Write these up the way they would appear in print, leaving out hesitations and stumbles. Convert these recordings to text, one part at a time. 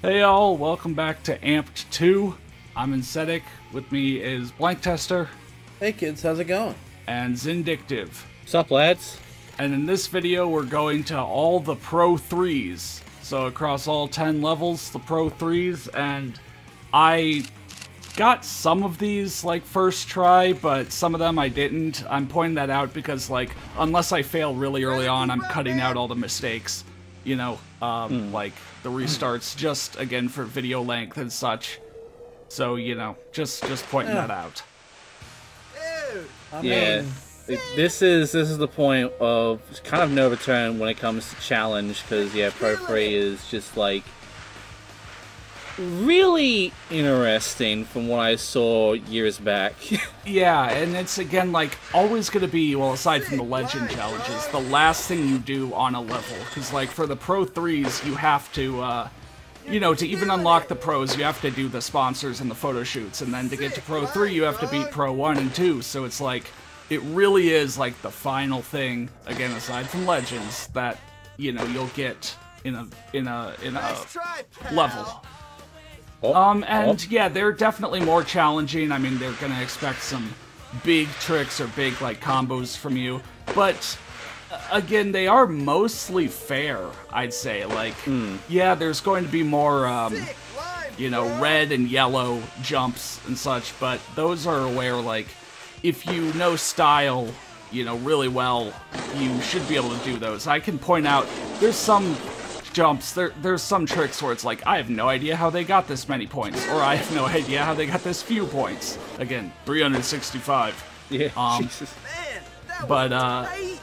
Hey all, welcome back to Amped 2. I'm Insetic, with me is Blank Tester. Hey kids, how's it going? And Zindictive. What's up, lads? And in this video we're going to all the Pro 3s. So across all 10 levels, the Pro 3s, and I got some of these like first try, but some of them I didn't. I'm pointing that out because like, unless I fail really early on, I'm cutting out all the mistakes. You know, like the restarts, just again for video length and such. So you know, just pointing that out. This is the point of kind of no return when it comes to challenge, because yeah, Pro 3 is just like really interesting from what I saw years back. Yeah, and it's again like always gonna be, well, aside from the legend challenges, the last thing you do on a level, because like for the Pro 3s you have to you know, to even unlock the pros you have to do the sponsors and the photo shoots, and then to get to Pro 3 you have to beat Pro 1 and 2, so it's like it really is like the final thing, again aside from legends, that you know you'll get in a level. Yeah, they're definitely more challenging. I mean, they're gonna expect some big tricks or big like combos from you, but again, they are mostly fair, I'd say. Like, yeah, there's going to be more, you know, red and yellow jumps and such, but those are where, like, if you know style, you know, really well, you should be able to do those. I can point out, there's some jumps, there's some tricks where it's like, I have no idea how they got this many points, or I have no idea how they got this few points. Again, 365. Yeah, Jesus. But,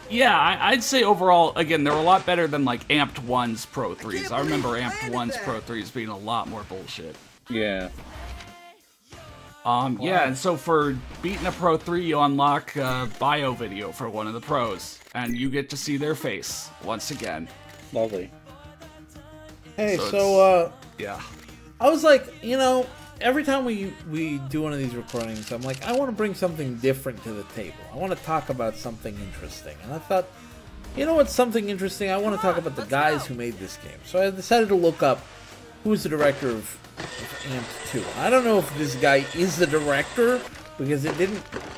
yeah, I'd say overall, again, they're a lot better than, like, Amped 1's Pro 3s. I remember Amped 1's Pro 3s being a lot more bullshit. Yeah. Yeah, and so for beating a Pro 3, you unlock a bio video for one of the pros, and you get to see their face once again. Lovely. Hey, yeah. I was like, you know, every time we do one of these recordings, I'm like, I want to bring something different to the table. I want to talk about something interesting. And I thought, you know what's something interesting? I want to talk about the guys who made this game. So I decided to look up who's the director of Amped 2. I don't know if this guy is the director, because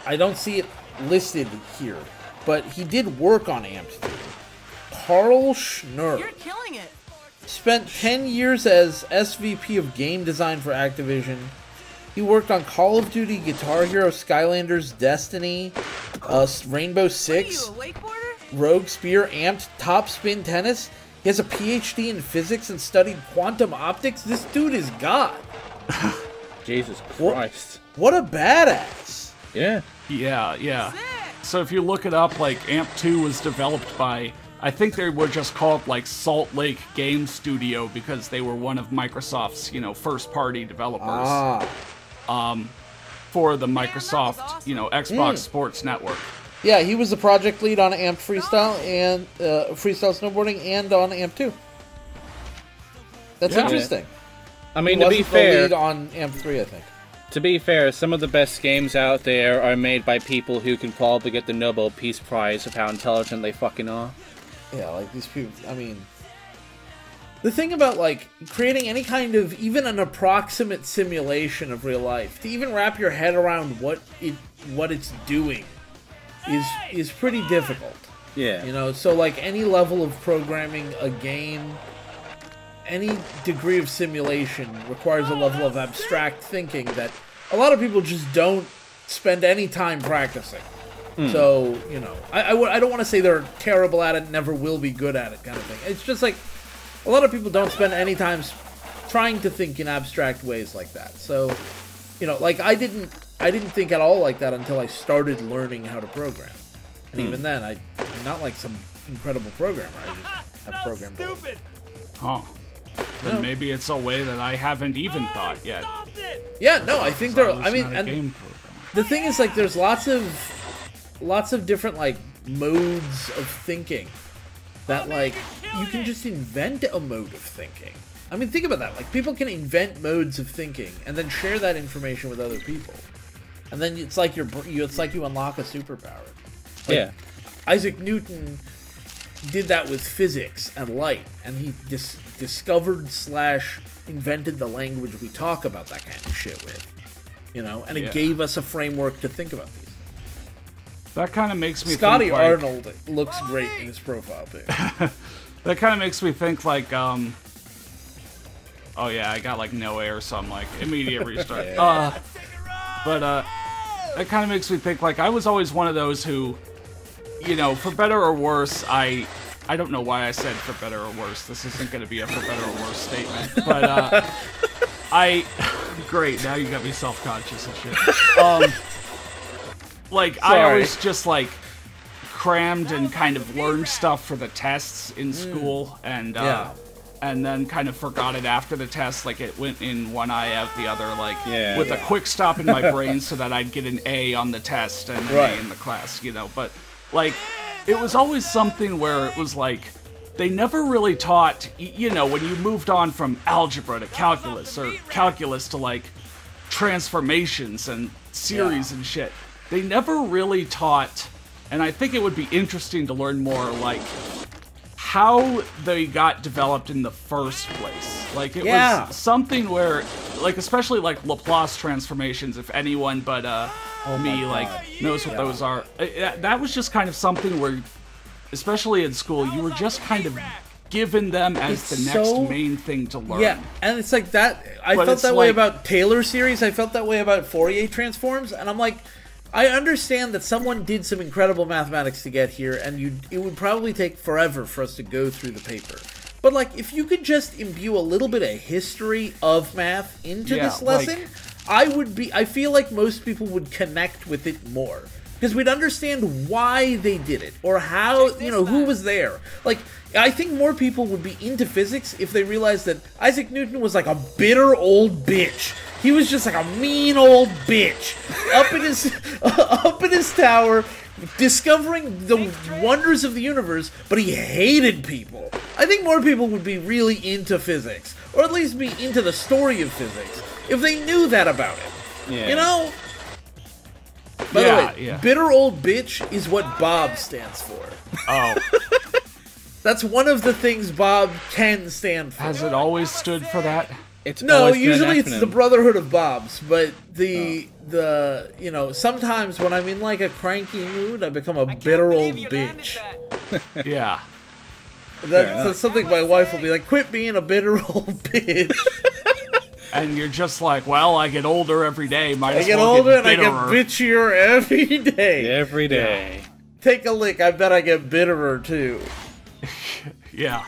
I don't see it listed here. But he did work on Amped 2. Carl Schnurr. You're killing it. Spent 10 years as SVP of game design for Activision. He worked on Call of Duty, Guitar Hero, Skylanders, Destiny, Rainbow Six, Rogue Spear, Amped, Top Spin Tennis. He has a PhD in physics and studied quantum optics. This dude is God. Jesus Christ. What a badass. Yeah. Yeah. So if you look it up, like, Amped 2 was developed by, I think they were just called, like, Salt Lake Game Studio, because they were one of Microsoft's, you know, first-party developers. For the Microsoft, you know, Xbox Sports Network. Yeah, he was the project lead on Amped Freestyle and Freestyle Snowboarding and on Amped 2. That's interesting. I mean, he to be fair, the lead on Amped 3, I think. To be fair, some of the best games out there are made by people who can probably get the Nobel Peace Prize of how intelligent they fucking are. Yeah, like these people, I mean, the thing about like creating any kind of, even an approximate simulation of real life, to even wrap your head around what it's doing is pretty difficult. Yeah. You know, so like any level of programming a game, any degree of simulation requires a level of abstract thinking that a lot of people just don't spend any time practicing. So, you know, I don't want to say they're terrible at it, never will be good at it kind of thing. It's just like, a lot of people don't spend any time trying to think in abstract ways like that. So, you know, like I didn't think at all like that until I started learning how to program. And even then, I'm not like some incredible programmer. I just have programmed. Stupid. Huh. Then maybe it's a way that I haven't even thought yet. Yeah, no, I think there. I mean, Not a and game programmer. the thing is, like, there's lots of different like modes of thinking that like you can just invent a mode of thinking. I mean, think about that. Like, people can invent modes of thinking and then share that information with other people, and then it's like it's like you unlock a superpower. Like, Yeah. Isaac Newton did that with physics and light, and he discovered slash invented the language we talk about that kind of shit with. You know, and Yeah. it gave us a framework to think about these. That kind of makes me Scotty think, like, Arnold looks great in his profile pic. that kind of makes me think like, oh yeah, I got like no air, so I'm like immediate restart. That kind of makes me think like I was always one of those who, you know, for better or worse, I don't know why I said for better or worse. This isn't going to be a for better or worse statement, but great, now you got me self-conscious and shit. Like I always just like crammed and kind of learned stuff for the tests in school, and then kind of forgot it after the test. Like it went in one eye out the other, like with a quick stop in my brain so that I'd get an A on the test and an A in the class, you know. But like it was always something where it was like they never really taught, you know, when you moved on from algebra to calculus or calculus to like transformations and series and shit. They never really taught, and I think it would be interesting to learn more, like, how they got developed in the first place. Like, it was something where, like, especially, like, Laplace transformations, if anyone but me, like, knows what those are. That was just kind of something where, especially in school, you were just kind of given them as the next main thing to learn. Yeah, and it's like that. I felt that way about Taylor series. I felt that way about Fourier transforms, and I'm like, I understand that someone did some incredible mathematics to get here, and it would probably take forever for us to go through the paper. But like, if you could just imbue a little bit of history of math into this lesson, I feel like most people would connect with it more. Because we'd understand why they did it, or how, you know, who was there. Like, I think more people would be into physics if they realized that Isaac Newton was like a bitter old bitch. He was just like a mean old bitch up in his tower, discovering the wonders of the universe, but he hated people. I think more people would be really into physics, or at least be into the story of physics, if they knew that about it. Yeah. You know? By the way, bitter old bitch is what Bob stands for. Oh. That's one of the things Bob can stand for. Has it always stood for that? Usually it's the Brotherhood of Bobs, but the you know, sometimes when I'm in like a cranky mood, I become a bitter old bitch. Yeah. That's something my wife will be like, quit being a bitter old bitch. And you're just like, well, I get older every day. I get older and I get bitchier every day. Every day. Yeah. Take a lick. I bet I get bitterer too. Yeah.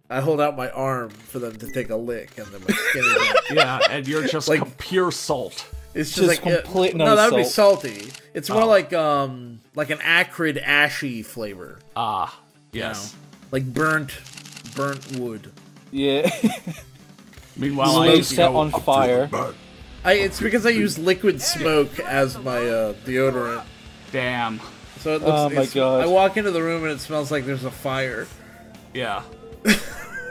I hold out my arm for them to take a lick, and then my skin is like, yeah, and you're just like pure salt. It's just like complete no, that would be salty. It's more like an acrid, ashy flavor. Ah, yes, you know? Like burnt wood. Yeah. Meanwhile, I set on fire. It's because I use liquid smoke as my deodorant. Damn. So it looks. Oh my god! I walk into the room and it smells like there's a fire. Yeah.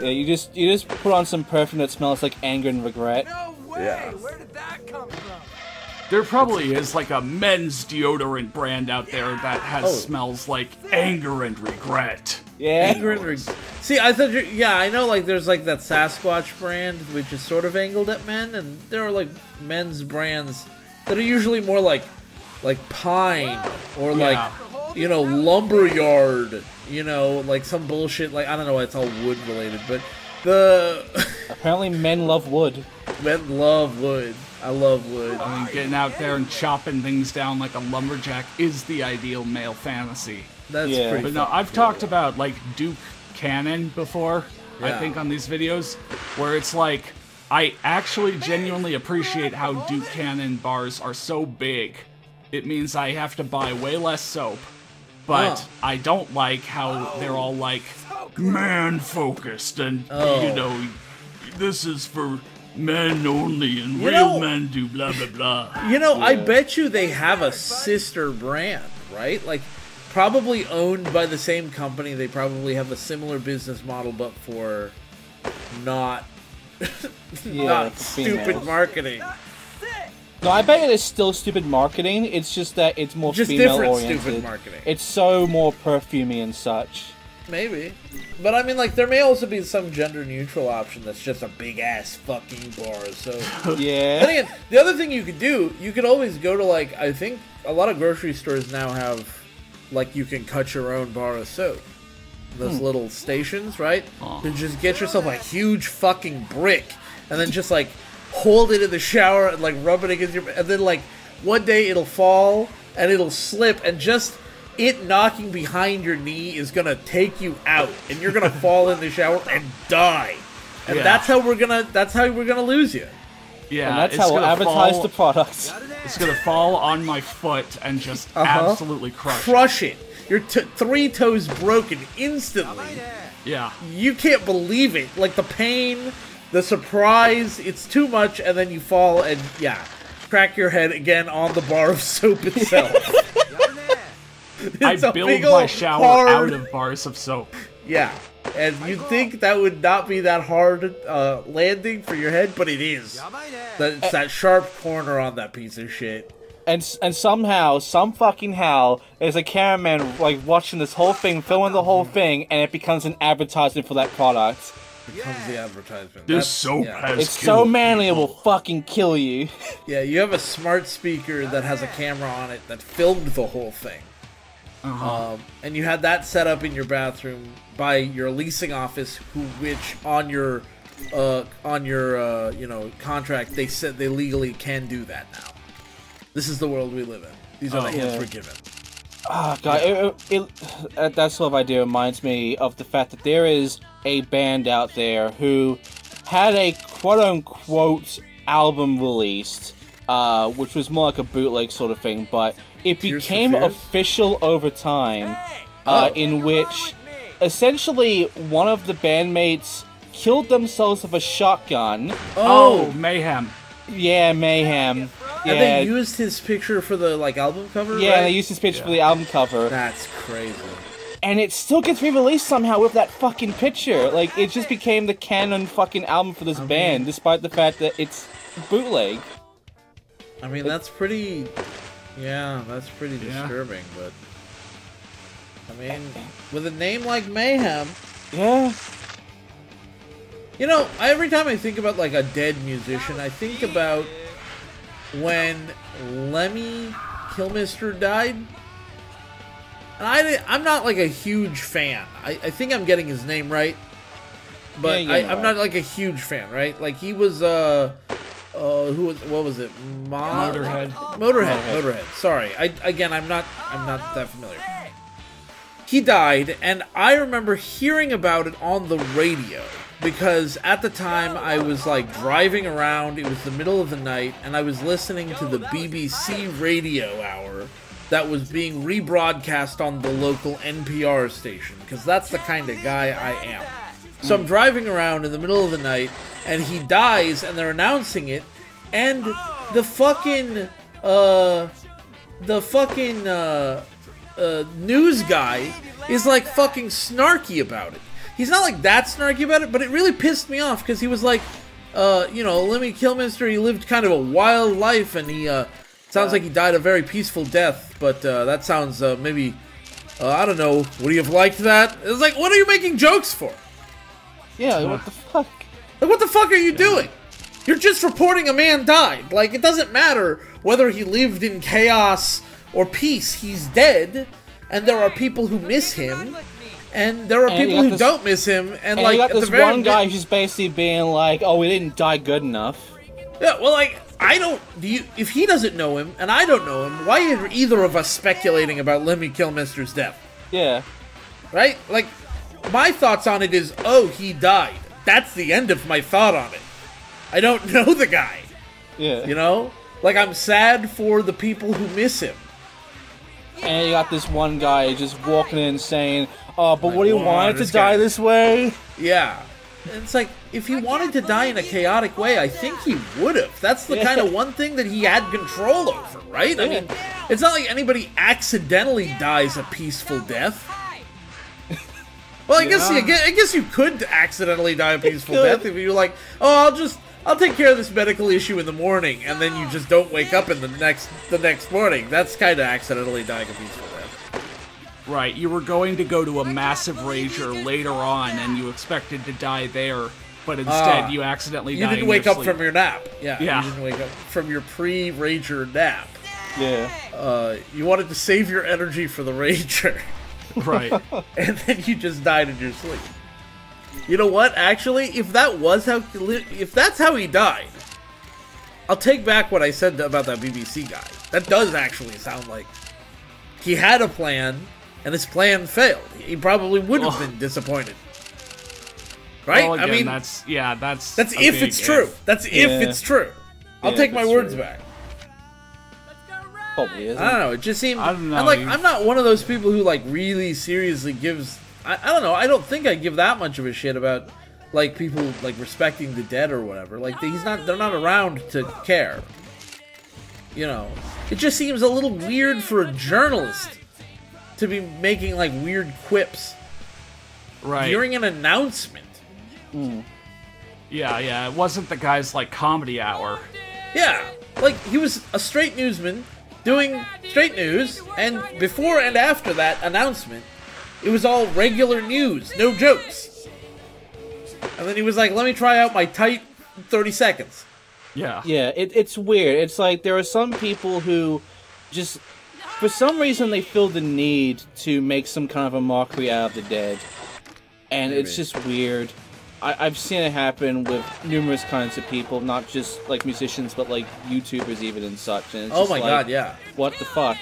Yeah, you just put on some perfume that smells like anger and regret. No way! Yeah. Where did that come from? There probably is like a men's deodorant brand out there that has smells like anger and regret. Yeah. Anger and regret. See, I thought I know like there's like that Sasquatch brand which is sort of angled at men, and there are like men's brands that are usually more like Pine or like, you know, Lumberyard, you know, like some bullshit, like, I don't know why it's all wood related, but apparently men love wood. Men love wood. I love wood. I mean, getting out there and chopping things down like a lumberjack is the ideal male fantasy. That's pretty. But no, I've talked about like Duke Cannon before, I think on these videos, where it's like, I actually genuinely appreciate how Duke Cannon bars are so big. It means I have to buy way less soap, but I don't like how they're all like man-focused and, you know, this is for men only and real men do blah blah blah. You know, I bet you they have a sister brand, right? Like, probably owned by the same company. They probably have a similar business model, but for not stupid marketing. No, I bet it is still stupid marketing. It's just that it's more just female-oriented. Different stupid marketing. It's so more perfumey and such. Maybe. But I mean, like, there may also be some gender-neutral option that's just a big-ass fucking bar, so... Yeah. Then again, the other thing you could do, you could always go to, like, I think a lot of grocery stores now have, like, you can cut your own bar of soap. Those little stations, right? To just get yourself a huge fucking brick, and then just, like, hold it in the shower and, like, rub it against your... And then, like, one day it'll fall, and it'll slip, and just... it knocking behind your knee is gonna take you out, and you're gonna fall in the shower and die. And Yeah. that's how we're gonna lose you. Yeah, And that's it's how we'll gonna advertise fall, the product. It's gonna fall on my foot and just absolutely crush it. Crush it. Your 3 toes broken instantly. Yeah. You can't believe it. Like the pain, the surprise, it's too much, and then you fall and crack your head again on the bar of soap itself. I It's a build big my old shower hard- out of bars of soap. Yeah. And you'd think that would not be that hard landing for your head, but it is. It's that sharp corner on that piece of shit. And somehow, some fucking how, there's a cameraman like watching this whole thing, filming the whole thing, and it becomes an advertisement for that product. Becomes the advertisement. This That's- soap yeah. has It's so killed manly it people. will fucking kill you. Yeah, you have a smart speaker that has a camera on it that filmed the whole thing. And you had that set up in your bathroom by your leasing office, which on your contract they said they legally can do that now. This is the world we live in. These are the hints yeah. we're given. Oh god, that sort of idea reminds me of the fact that there is a band out there who had a quote-unquote album released, which was more like a bootleg sort of thing, but it Tears for became Fears? official over time, Oh. in which essentially one of the bandmates killed themselves with a shotgun. Oh, mayhem. Yeah, mayhem. And Yeah, they used his picture for the album cover. yeah, right? they used this picture for the album cover. That's crazy. And it still gets re-released somehow with that fucking picture. Like, it just became the canon fucking album for this band, despite the fact that it's bootleg. I mean, that's pretty. Yeah, that's pretty disturbing. But I mean, with a name like Mayhem, Yeah. you know, every time I think about like a dead musician, I think about when Lemmy Kilmister died. And I'm not like a huge fan. I think I'm getting his name right, but Yeah, you're I'm not like a huge fan, right? Like he was what was it? Motorhead. Sorry. I'm not that familiar. He died, and I remember hearing about it on the radio because at the time I was like driving around. It was the middle of the night, and I was listening to the BBC radio hour that was being rebroadcast on the local NPR station because that's the kind of guy I am. So I'm driving around in the middle of the night, and he dies, and they're announcing it, and the fucking news guy is like fucking snarky about it. He's not like that snarky about it, but it really pissed me off because he was like, Lemmy Kilmister, he lived kind of a wild life, and he sounds like he died a very peaceful death, but that sounds maybe, I don't know, would he have liked that? It's like, what are you making jokes for? Yeah, what the fuck? Like, what the fuck are you doing? You're just reporting a man died. Like, it doesn't matter whether he lived in chaos or peace. He's dead, and there are people who miss him, and there are And you people got who this- don't miss him, and And like, you got at the this very one guy who's basically being like, oh, we didn't die good enough. Yeah, well, like, if he doesn't know him, and I don't know him, why are either of us speculating about Lemmy Kilmister's death? Yeah. Right? Like, my thoughts on it is, oh, he died. That's the end of my thought on it. I don't know the guy. Yeah. You know? Like, I'm sad for the people who miss him. And you got this one guy just walking in saying, oh, but Like, what do you wow, want it this to die guy- this way? Yeah. And it's like, if he wanted to die in a chaotic way, I think he would have. That's the kind of one thing that he had control over, right? I mean, it's not like anybody accidentally dies a peaceful death. Well, I guess you could accidentally die a peaceful death if you're like, oh, I'll take care of this medical issue in the morning, and then you just don't wake up in the next morning. That's kind of accidentally dying a peaceful death. Right, you were going to go to a massive rager later on, and you expected to die there, but instead you accidentally died. You didn't wake up from your nap. Yeah. Yeah. You didn't wake up from your pre-rager nap. Yeah. You wanted to save your energy for the rager, Right. and then you just died in your sleep. You know what? Actually, if that's how he died, I'll take back what I said about that BBC guy. That does actually sound like he had a plan, and his plan failed. He probably would have been disappointed. Right? Well, again, I mean, that's that's a if big it's true. That's if it's true. I'll Yeah, take my that's words true. back. Probably isn't. I don't know. It just seemed. I don't know, And like, you- I'm not one of those people who like really seriously gives. I don't know. I don't think I give that much of a shit about like people like respecting the dead or whatever. Like they're not around to care. You know, it just seems a little weird for a journalist to be making like weird quips right. during an announcement. Yeah, it wasn't the guy's like comedy hour. Yeah, like he was a straight newsman doing straight news, and before and after that announcement, it was all regular news, no jokes. And then he was like, "Let me try out my tight 30 seconds." Yeah. Yeah, it's weird. It's like there are some people who just, for some reason, they feel the need to make some kind of a mockery out of the dead. And it's just weird. I've seen it happen with numerous kinds of people, not just like musicians, but like YouTubers even and such. And it's Oh just my like, god, yeah. what the fuck?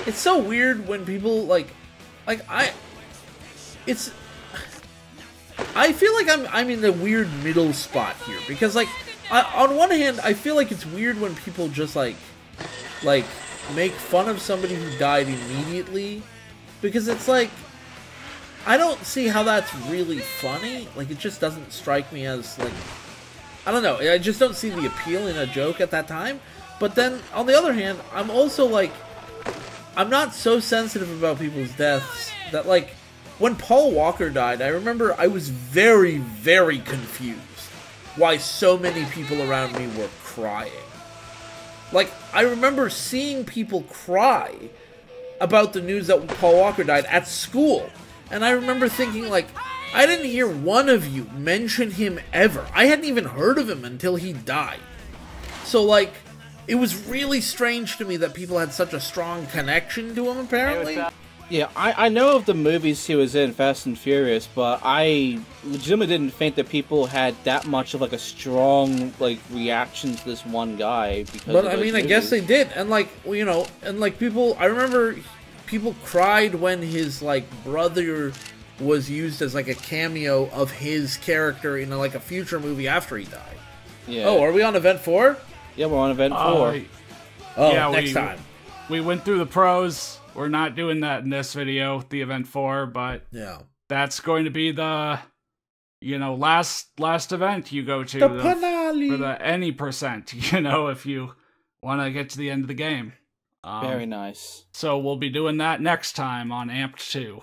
It's so weird when people I feel like I'm in the weird middle spot here because like on one hand I feel like it's weird when people just like make fun of somebody who died immediately because it's like I don't see how that's really funny. Like it just doesn't strike me as like I don't know. I just don't see the appeal in a joke at that time. But then on the other hand, I'm also like I'm not so sensitive about people's deaths that like when Paul Walker died, I remember I was very, very confused why so many people around me were crying. Like, I remember seeing people cry about the news that Paul Walker died at school. And I remember thinking, like, I didn't hear one of you mention him ever. I hadn't even heard of him until he died. So, like, it was really strange to me that people had such a strong connection to him, apparently. Yeah, I know of the movies he was in, Fast and Furious, but I legitimately didn't think that people had that much of like a strong like reaction to this one guy. Because But of I those mean, I guess they movies. did, and like you know, and like people. I remember people cried when his like brother was used as like a cameo of his character in like a future movie after he died. Yeah. Oh, are we on event 4? Yeah, we're on event 4. Oh, Yeah, next time. We went through the pros. We're not doing that in this video, the event 4, but Yeah. that's going to be the, last event you go to The finale. for the any percent, if you want to get to the end of the game. Very nice. So we'll be doing that next time on Amped 2.